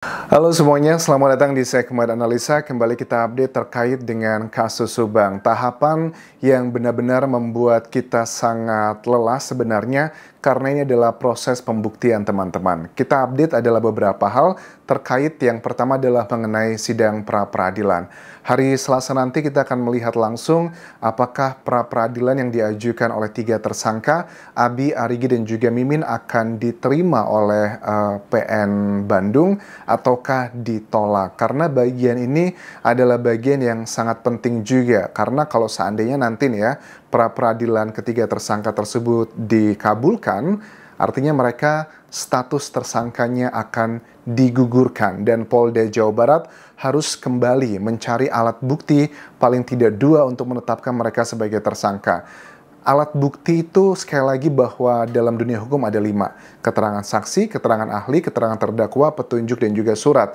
Halo semuanya, selamat datang di segmen analisa. Kembali kita update terkait dengan kasus Subang. Tahapan yang benar-benar membuat kita sangat lelah sebenarnya karena ini adalah proses pembuktian teman-teman. Kita update adalah beberapa hal terkait yang pertama adalah mengenai sidang pra-peradilan. Hari Selasa nanti kita akan melihat langsung apakah pra-peradilan yang diajukan oleh 3 tersangka, Abi, Arigi, dan juga Mimin akan diterima oleh PN Bandung ataukah ditolak. Karena bagian ini adalah bagian yang sangat penting juga. Karena kalau seandainya nanti nih ya, pra-peradilan ketiga tersangka tersebut dikabulkan, artinya mereka status tersangkanya akan digugurkan dan Polda Jawa Barat harus kembali mencari alat bukti paling tidak 2 untuk menetapkan mereka sebagai tersangka. Alat bukti itu sekali lagi bahwa dalam dunia hukum ada 5. Keterangan saksi, keterangan ahli, keterangan terdakwa, petunjuk, dan juga surat.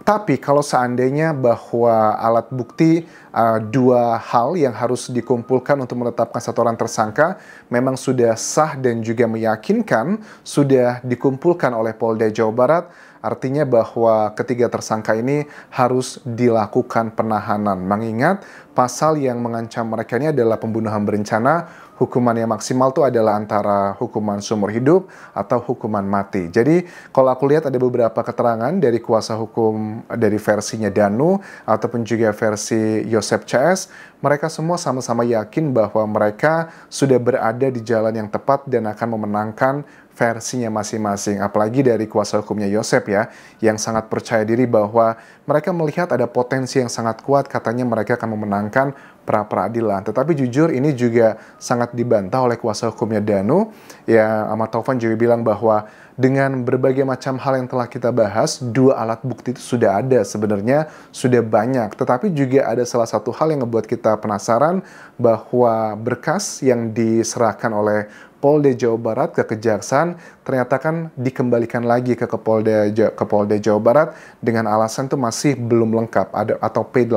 Tapi kalau seandainya bahwa alat bukti 2 hal yang harus dikumpulkan untuk menetapkan satu orang tersangka memang sudah sah dan juga meyakinkan, sudah dikumpulkan oleh Polda Jawa Barat, artinya bahwa ketiga tersangka ini harus dilakukan penahanan. Mengingat pasal yang mengancam mereka ini adalah pembunuhan berencana, hukuman yang maksimal itu adalah antara hukuman seumur hidup atau hukuman mati. Jadi kalau aku lihat ada beberapa keterangan dari kuasa hukum dari versinya Danu ataupun juga versi Yosep CS, mereka semua sama-sama yakin bahwa mereka sudah berada di jalan yang tepat dan akan memenangkan versinya masing-masing. Apalagi dari kuasa hukumnya Yosep ya, yang sangat percaya diri bahwa mereka melihat ada potensi yang sangat kuat, katanya mereka akan memenangkan pra-peradilan. Tetapi jujur ini juga sangat dibantah oleh kuasa hukumnya Danu. Ya, Ahmad Taufan juga bilang bahwa dengan berbagai macam hal yang telah kita bahas, 2 alat bukti itu sudah ada sebenarnya, sudah banyak. Tetapi juga ada salah satu hal yang membuat kita penasaran bahwa berkas yang diserahkan oleh Polda Jawa Barat ke Kejaksaan ternyata kan dikembalikan lagi ke Polda Jawa Barat dengan alasan itu masih belum lengkap atau P18.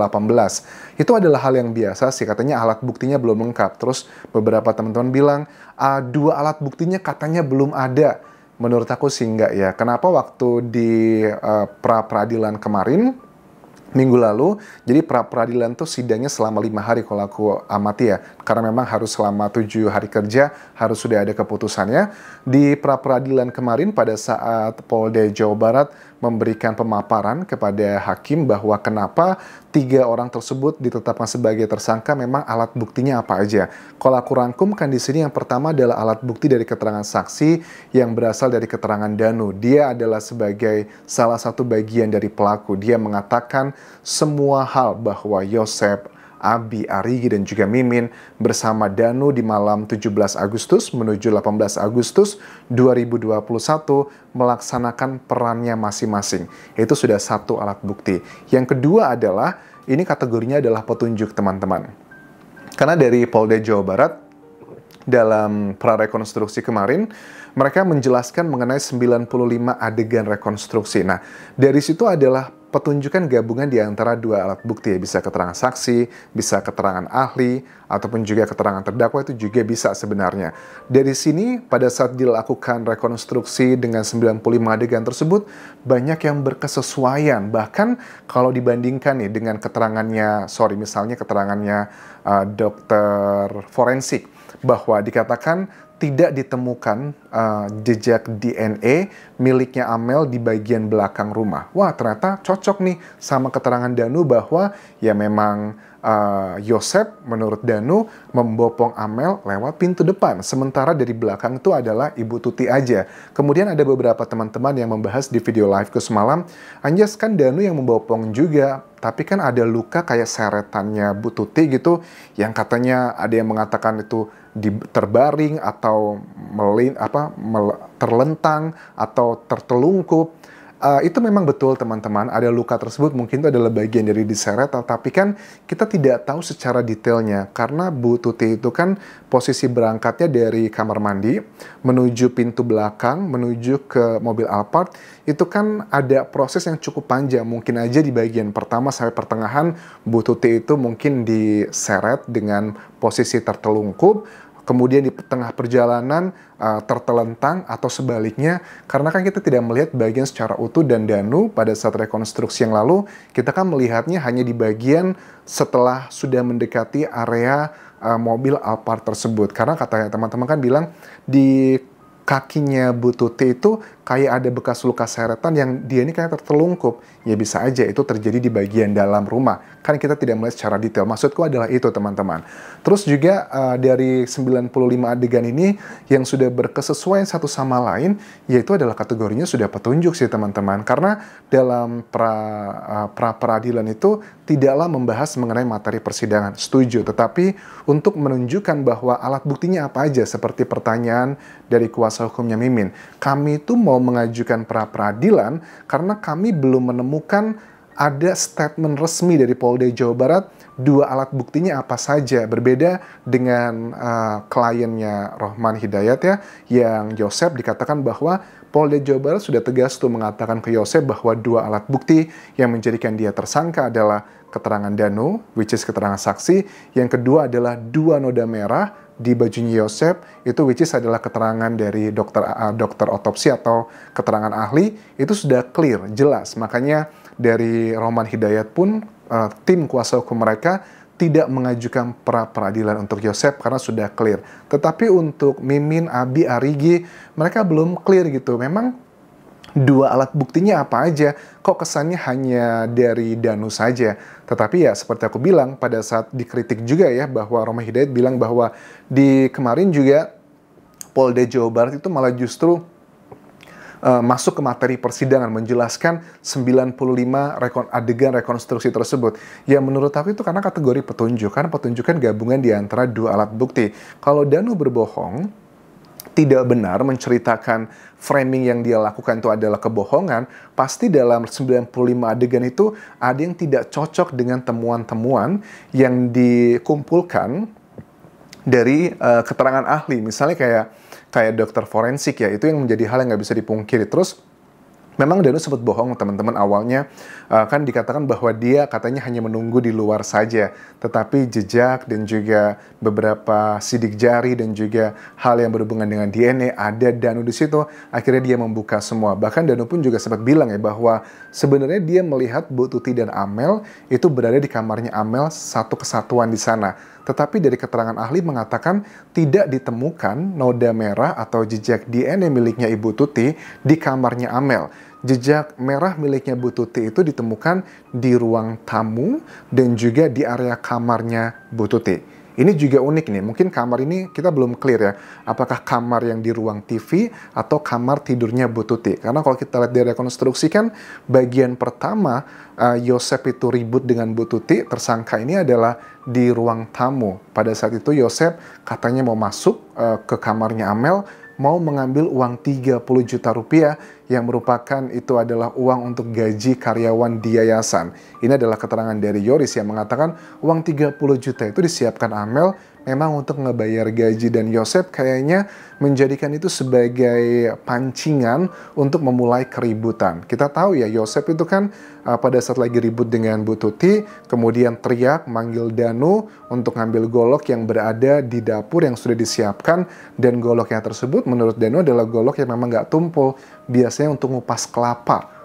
Itu adalah hal yang biasa sih, katanya alat buktinya belum lengkap. Terus beberapa teman-teman bilang 2 alat buktinya katanya belum ada. Menurut aku sih enggak ya. Kenapa waktu di pra-peradilan kemarin minggu lalu, jadi pra-peradilan tuh sidangnya selama 5 hari kalau aku amati ya, karena memang harus selama 7 hari kerja harus sudah ada keputusannya. Di pra-peradilan kemarin pada saat Polda Jawa Barat memberikan pemaparan kepada hakim bahwa kenapa 3 orang tersebut ditetapkan sebagai tersangka, memang alat buktinya apa aja. Kalau aku rangkumkan di sini, yang pertama adalah alat bukti dari keterangan saksi yang berasal dari keterangan Danu. Dia adalah sebagai salah satu bagian dari pelaku. Dia mengatakan semua hal bahwa Yosep, Abi, Arigi, dan juga Mimin bersama Danu di malam 17 Agustus menuju 18 Agustus 2021 melaksanakan perannya masing-masing. Itu sudah 1 alat bukti. Yang kedua adalah, ini kategorinya adalah petunjuk teman-teman. Karena dari Polda Jawa Barat, dalam prarekonstruksi kemarin, mereka menjelaskan mengenai 95 adegan rekonstruksi. Nah, dari situ adalah petunjukan gabungan di antara 2 alat bukti, bisa keterangan saksi, bisa keterangan ahli, ataupun juga keterangan terdakwa, itu juga bisa sebenarnya. Dari sini, pada saat dilakukan rekonstruksi dengan 95 adegan tersebut, banyak yang berkesesuaian. Bahkan kalau dibandingkan nih dengan misalnya keterangannya dokter forensik, bahwa dikatakan tidak ditemukan jejak DNA miliknya Amel di bagian belakang rumah. Wah, ternyata cocok nih sama keterangan Danu bahwa ya memang Yosep menurut Danu membopong Amel lewat pintu depan. Sementara dari belakang itu adalah Ibu Tuti aja. Kemudian ada beberapa teman-teman yang membahas di video liveku semalam, anjas kan Danu yang membopong juga, tapi kan ada luka kayak seretannya Bu Tuti gitu, yang katanya ada yang mengatakan itu terbaring atau terlentang atau tertelungkup. Itu memang betul teman-teman, ada luka tersebut mungkin itu adalah bagian dari diseret, tapi kan kita tidak tahu secara detailnya karena Bu Tuti itu kan posisi berangkatnya dari kamar mandi menuju pintu belakang menuju ke mobil Alphard, itu kan ada proses yang cukup panjang. Mungkin aja di bagian pertama sampai pertengahan Bu Tuti itu mungkin diseret dengan posisi tertelungkup. kemudian di tengah perjalanan tertelentang atau sebaliknya, karena kan kita tidak melihat bagian secara utuh, dan Danu pada saat rekonstruksi yang lalu kita kan melihatnya hanya di bagian setelah sudah mendekati area mobil Alphard tersebut. Karena katanya teman-teman kan bilang di kakinya Bu Tuti itu kayak ada bekas luka seretan yang dia ini kayak tertelungkup. Ya bisa aja itu terjadi di bagian dalam rumah. Kan kita tidak melihat secara detail. Maksudku adalah itu teman-teman. Terus juga dari 95 adegan ini yang sudah berkesesuaian satu sama lain, yaitu adalah kategorinya sudah petunjuk sih teman-teman. Karena dalam pra-peradilan itu tidaklah membahas mengenai materi persidangan. Setuju. Tetapi untuk menunjukkan bahwa alat buktinya apa aja, seperti pertanyaan dari kuasa hukumnya Mimin. Kami itu mau mengajukan pra-peradilan karena kami belum menemukan ada statement resmi dari Polda Jawa Barat, dua alat buktinya apa saja. Berbeda dengan kliennya Rohman Hidayat ya, yang Yosep dikatakan bahwa Polda Jawa Barat sudah tegas tuh mengatakan ke Yosep bahwa dua alat bukti yang menjadikan dia tersangka adalah keterangan Danu, which is keterangan saksi. Yang kedua adalah dua noda merah di bajunya Yosep, itu which is adalah keterangan dari dokter otopsi atau keterangan ahli. Itu sudah clear, jelas. Makanya dari Rohman Hidayat pun tim kuasa hukum mereka tidak mengajukan pra-peradilan untuk Yosep karena sudah clear. Tetapi untuk Mimin, Abi, Arigi, mereka belum clear gitu. Memang dua alat buktinya apa aja? Kok kesannya hanya dari Danu saja? Tetapi ya seperti aku bilang pada saat dikritik juga ya, bahwa Rohman Hidayat bilang bahwa di kemarin juga Polda Jawa Barat itu malah justru masuk ke materi persidangan menjelaskan 95 adegan rekonstruksi tersebut. Ya menurut aku itu karena kategori petunjuk, karena petunjuk kan gabungan di antara dua alat bukti. Kalau Danu berbohong, tidak benar menceritakan framing yang dia lakukan itu adalah kebohongan, pasti dalam 95 adegan itu ada yang tidak cocok dengan temuan-temuan yang dikumpulkan dari keterangan ahli. Misalnya kayak dokter forensik ya, itu yang menjadi hal yang nggak bisa dipungkiri. Terus memang Danu sempat bohong teman-teman awalnya, kan dikatakan bahwa dia katanya hanya menunggu di luar saja, tetapi jejak dan juga beberapa sidik jari dan juga hal yang berhubungan dengan DNA ada Danu di situ. Akhirnya dia membuka semua. Bahkan Danu pun juga sempat bilang ya bahwa sebenarnya dia melihat Bu Tuti dan Amel itu berada di kamarnya Amel, satu kesatuan di sana. Tetapi dari keterangan ahli mengatakan tidak ditemukan noda merah atau jejak DNA miliknya Ibu Tuti di kamarnya Amel. Jejak merah miliknya Bu Tuti itu ditemukan di ruang tamu dan juga di area kamarnya Bu Tuti. Ini juga unik nih, mungkin kamar ini kita belum clear ya, apakah kamar yang di ruang TV atau kamar tidurnya Bu Tuti. Karena kalau kita lihat dari rekonstruksi kan, bagian pertama Yosep itu ribut dengan Bu Tuti, tersangka ini adalah di ruang tamu. Pada saat itu Yosep katanya mau masuk ke kamarnya Amel, mau mengambil uang 30 juta rupiah yang merupakan itu adalah uang untuk gaji karyawan di yayasan. Ini adalah keterangan dari Yoris yang mengatakan uang 30 juta itu disiapkan Amel memang untuk ngebayar gaji, dan Yosep kayaknya menjadikan itu sebagai pancingan untuk memulai keributan. Kita tahu ya Yosep itu kan pada saat lagi ribut dengan Bu Tuti, kemudian teriak manggil Danu untuk ngambil golok yang berada di dapur yang sudah disiapkan, dan goloknya tersebut menurut Danu adalah golok yang memang nggak tumpul, biasanya untuk ngupas kelapa.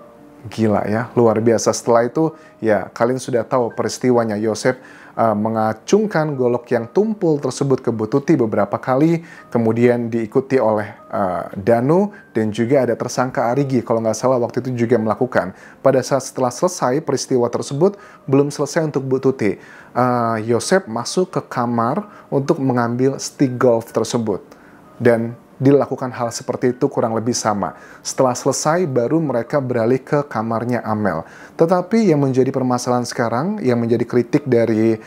Gila ya, luar biasa. Setelah itu ya kalian sudah tahu peristiwanya. Yosep mengacungkan golok yang tumpul tersebut ke Bu Tuti beberapa kali, kemudian diikuti oleh Danu dan juga ada tersangka Arigi kalau nggak salah waktu itu juga melakukan. Pada saat setelah selesai peristiwa tersebut, belum selesai untuk Bu Tuti, Yosep masuk ke kamar untuk mengambil stick golf tersebut dan dilakukan hal seperti itu kurang lebih sama. Setelah selesai baru mereka beralih ke kamarnya Amel. Tetapi yang menjadi permasalahan sekarang, yang menjadi kritik dari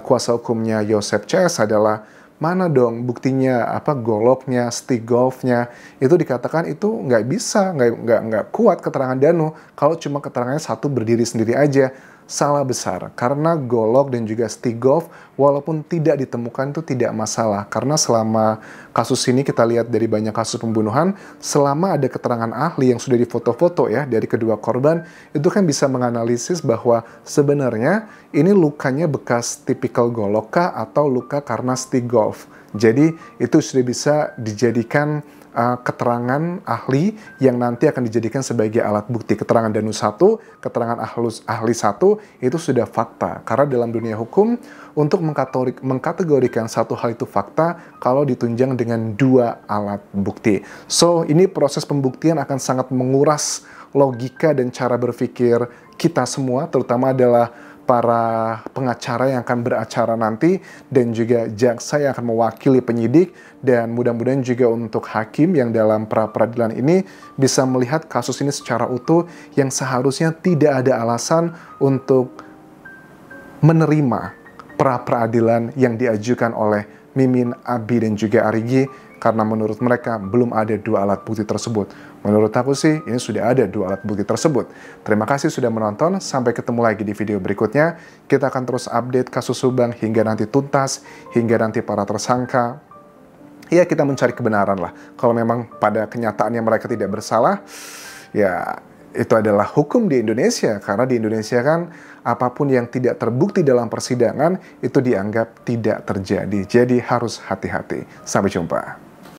kuasa hukumnya Yosep CS adalah mana dong buktinya, goloknya, stick golfnya. Itu dikatakan itu nggak bisa, nggak kuat keterangan Danu kalau cuma keterangannya satu berdiri sendiri aja. salah besar. Karena Golok dan juga Stigov walaupun tidak ditemukan itu tidak masalah. Karena selama kasus ini kita lihat dari banyak kasus pembunuhan, selama ada keterangan ahli yang sudah difoto-foto ya dari kedua korban, itu kan bisa menganalisis bahwa sebenarnya ini lukanya bekas tipikal Golok kah atau luka karena Stigov. Jadi itu sudah bisa dijadikan keterangan ahli yang nanti akan dijadikan sebagai alat bukti. Keterangan Danus 1, keterangan ahli 1 itu sudah fakta. Karena dalam dunia hukum, untuk mengkategorikan satu hal itu fakta kalau ditunjang dengan 2 alat bukti. So, ini proses pembuktian akan sangat menguras logika dan cara berpikir kita semua, terutama adalah para pengacara yang akan beracara nanti dan juga jaksa yang akan mewakili penyidik, dan mudah-mudahan juga untuk hakim yang dalam pra-peradilan ini bisa melihat kasus ini secara utuh yang seharusnya tidak ada alasan untuk menerima pra-peradilan yang diajukan oleh Mimin, Abi, dan juga Arigi karena menurut mereka belum ada 2 alat bukti tersebut. Menurut aku sih, ini sudah ada 2 alat bukti tersebut. Terima kasih sudah menonton, sampai ketemu lagi di video berikutnya. Kita akan terus update kasus Subang hingga nanti tuntas, hingga nanti para tersangka. Ya, kita mencari kebenaran lah. Kalau memang pada kenyataannya mereka tidak bersalah, ya itu adalah hukum di Indonesia. Karena di Indonesia kan apapun yang tidak terbukti dalam persidangan itu dianggap tidak terjadi. Jadi harus hati-hati. Sampai jumpa.